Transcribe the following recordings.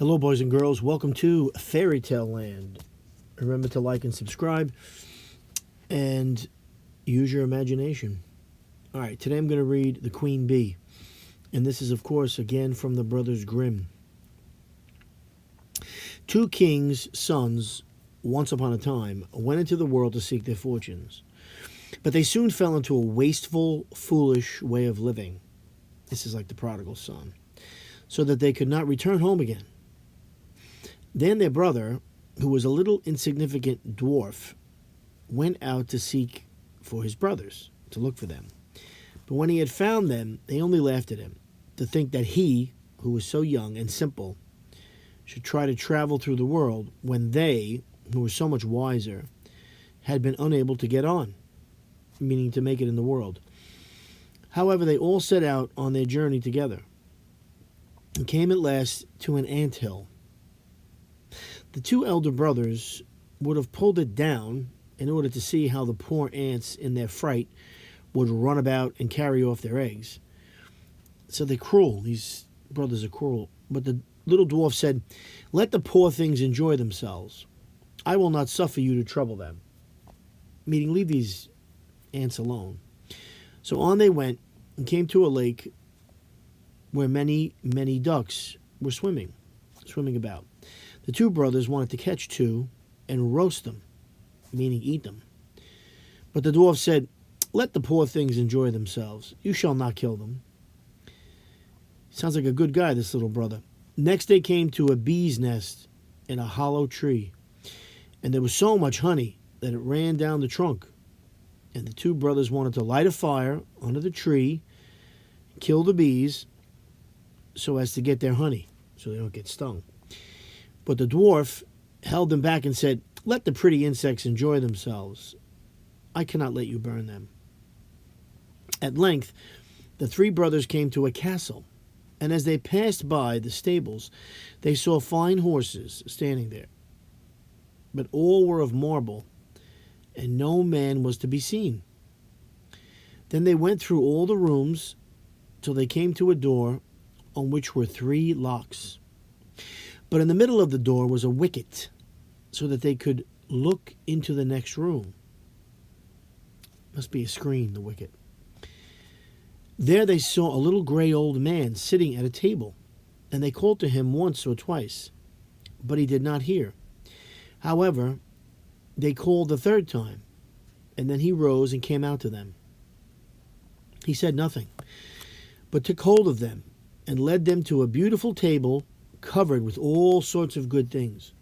Hello, boys and girls. Welcome to Fairy Tale Land. Remember to like and subscribe and use your imagination. All right, today I'm going to read The Queen Bee. And this is, of course, again from the Brothers Grimm. Two kings' sons, once upon a time, went into the world to seek their fortunes. But they soon fell into a wasteful, foolish way of living. This is like the prodigal son. So that they could not return home again. Then their brother, who was a little insignificant dwarf, went out to seek for his brothers, to look for them. But when he had found them, they only laughed at him, to think that he, who was so young and simple, should try to travel through the world when they, who were so much wiser, had been unable to get on, meaning to make it in the world. However, they all set out on their journey together, and came at last to an anthill. The two elder brothers would have pulled it down in order to see how the poor ants, in their fright, would run about and carry off their eggs. So they're cruel. These brothers are cruel. But the little dwarf said, "Let the poor things enjoy themselves. I will not suffer you to trouble them." Meaning, leave these ants alone. So on they went and came to a lake where many, many ducks were swimming about. The two brothers wanted to catch two and roast them, meaning eat them. But the dwarf said, "Let the poor things enjoy themselves. You shall not kill them." Sounds like a good guy, this little brother. Next they came to a bee's nest in a hollow tree, and there was so much honey that it ran down the trunk. And the two brothers wanted to light a fire under the tree, kill the bees, so as to get their honey, so they don't get stung. But the dwarf held them back and said, "Let the pretty insects enjoy themselves. I cannot let you burn them." At length, the three brothers came to a castle, and as they passed by the stables, they saw fine horses standing there. But all were of marble, and no man was to be seen. Then they went through all the rooms till they came to a door on which were 3 locks. But in the middle of the door was a wicket, so that they could look into the next room. Must be a screen, the wicket. There they saw a little gray old man sitting at a table, and they called to him once or twice, but he did not hear. However, they called the third time, and then he rose and came out to them. He said nothing, but took hold of them and led them to a beautiful table covered with all sorts of good things.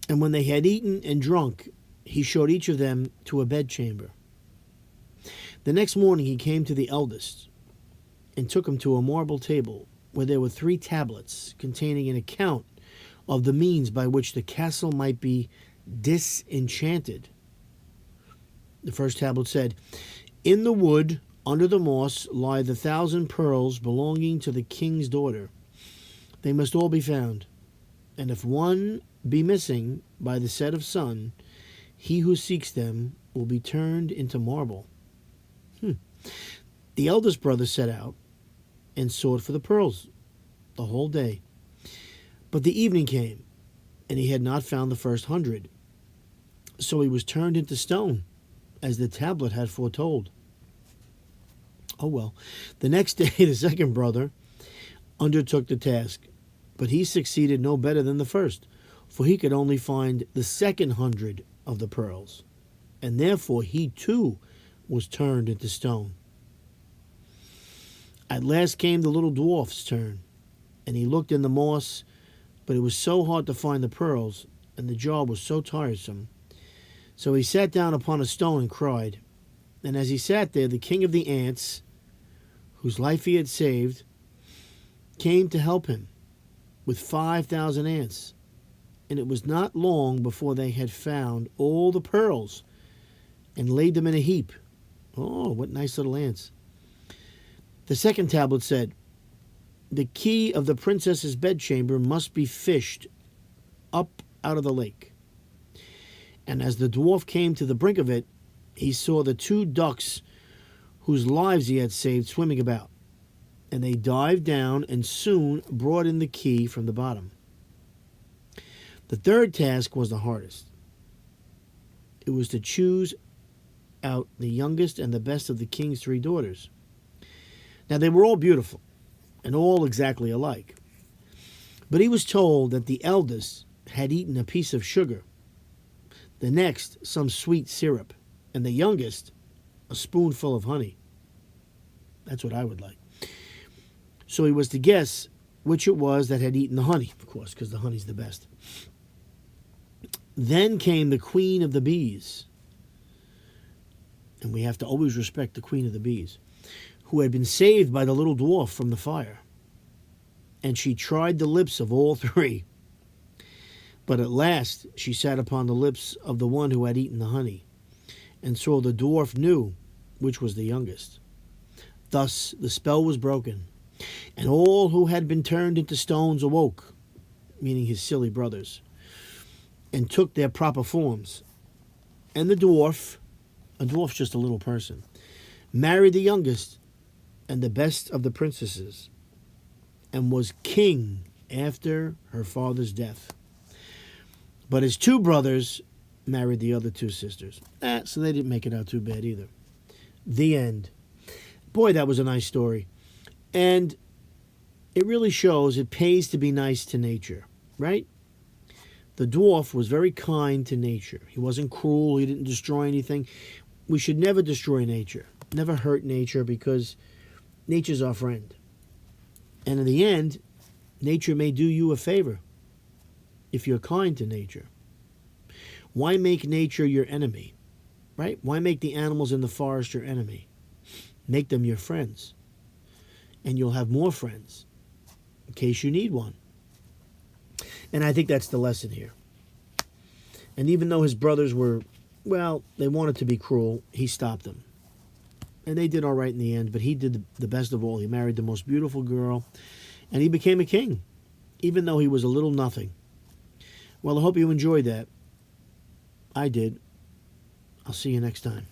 And when they had eaten and drunk, he showed each of them to a bedchamber. The next morning he came to the eldest and took him to a marble table where there were 3 tablets containing an account of the means by which the castle might be disenchanted. The first tablet said, "In the wood under the moss lie the 1,000 pearls belonging to the king's daughter. They must all be found, and if one be missing by the set of sun, he who seeks them will be turned into marble." The eldest brother set out and sought for the pearls the whole day. But the evening came, and he had not found the first 100. So he was turned into stone, as the tablet had foretold. Oh well. The next day the second brother undertook the task, but he succeeded no better than the first, for he could only find the second 100 of the pearls, and therefore he too was turned into stone. At last came the little dwarf's turn, and he looked in the moss, but it was so hard to find the pearls, and the jar was so tiresome. So he sat down upon a stone and cried. And as he sat there, the king of the ants, whose life he had saved, came to help him with 5,000 ants. And it was not long before they had found all the pearls and laid them in a heap. Oh, what nice little ants. The second tablet said, "The key of the princess's bedchamber must be fished up out of the lake." And as the dwarf came to the brink of it, he saw the 2 ducks whose lives he had saved swimming about. And they dived down and soon brought in the key from the bottom. The third task was the hardest. It was to choose out the youngest and the best of the king's 3 daughters. Now, they were all beautiful and all exactly alike. But he was told that the eldest had eaten a piece of sugar, the next some sweet syrup, and the youngest a spoonful of honey. That's what I would like. So he was to guess which it was that had eaten the honey, of course, because the honey's the best. Then came the queen of the bees. And we have to always respect the queen of the bees, who had been saved by the little dwarf from the fire. And she tried the lips of all 3. But at last she sat upon the lips of the one who had eaten the honey. And so the dwarf knew which was the youngest. Thus the spell was broken, and all who had been turned into stones awoke, meaning his silly brothers, and took their proper forms. And the dwarf's just a little person, married the youngest and the best of the princesses, and was king after her father's death. But his 2 brothers married the other 2 sisters. So they didn't make it out too bad either. The end. Boy, that was a nice story. And it really shows it pays to be nice to nature, right? The dwarf was very kind to nature. He wasn't cruel. He didn't destroy anything. We should never destroy nature. Never hurt nature, because nature's our friend. And in the end, nature may do you a favor if you're kind to nature. Why make nature your enemy, right? Why make the animals in the forest your enemy? Make them your friends. And you'll have more friends in case you need one. And I think that's the lesson here. And even though his brothers were, well, they wanted to be cruel, he stopped them. And they did all right in the end, but he did the best of all. He married the most beautiful girl, and he became a king, even though he was a little nothing. Well, I hope you enjoyed that. I did. I'll see you next time.